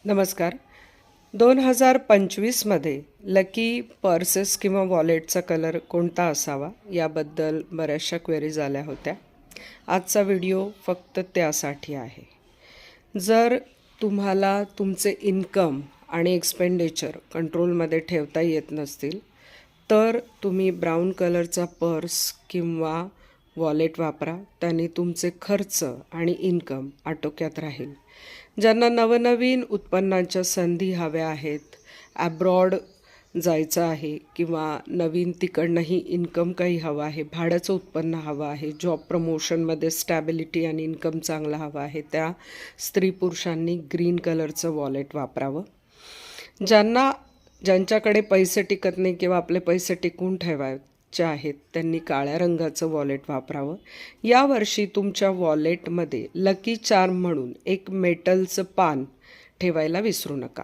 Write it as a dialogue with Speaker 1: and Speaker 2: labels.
Speaker 1: नमस्कार. 2025मध्ये lucky purses किंवा वॉलेटचा colour कोणता असावा याबद्दल बऱ्याचशा क्वेरीज आल्या होत्या. आजचा व्हिडिओ फक्त त्यासाठी आहे. जर तुम्हाला तुमचे इन्कम आणि एक्सपेंडिचर कंट्रोलमध्ये ठेवता येत नसतील तर तुम्ही ब्राऊन कलरचा पर्स किंवा वॉलेट वापरा. त्याने तुमचे खर्च आणि इन्कम आटोक्यात राहील. ज्यांना नवनवीन उत्पन्नाच्या संधी हव्या आहेत, ॲब्रॉड जायचं आहे किंवा नवीन तिकडनंही इन्कम काही हवं आहे, भाड्याचं उत्पन्न हवं आहे, जॉब प्रमोशनमध्ये स्टॅबिलिटी आणि इन्कम चांगला हवा आहे, त्या स्त्री पुरुषांनी ग्रीन कलरचं वॉलेट वापरावं. ज्यांच्याकडे पैसे टिकत नाही किंवा आपले पैसे टिकवून ठेवायचे आहेत त्यांनी काळ्या रंगाचं वॉलेट वापरावं. यावर्षी तुमच्या वॉलेटमध्ये लकी चार्म म्हणून एक मेटलचं पान ठेवायला विसरू नका.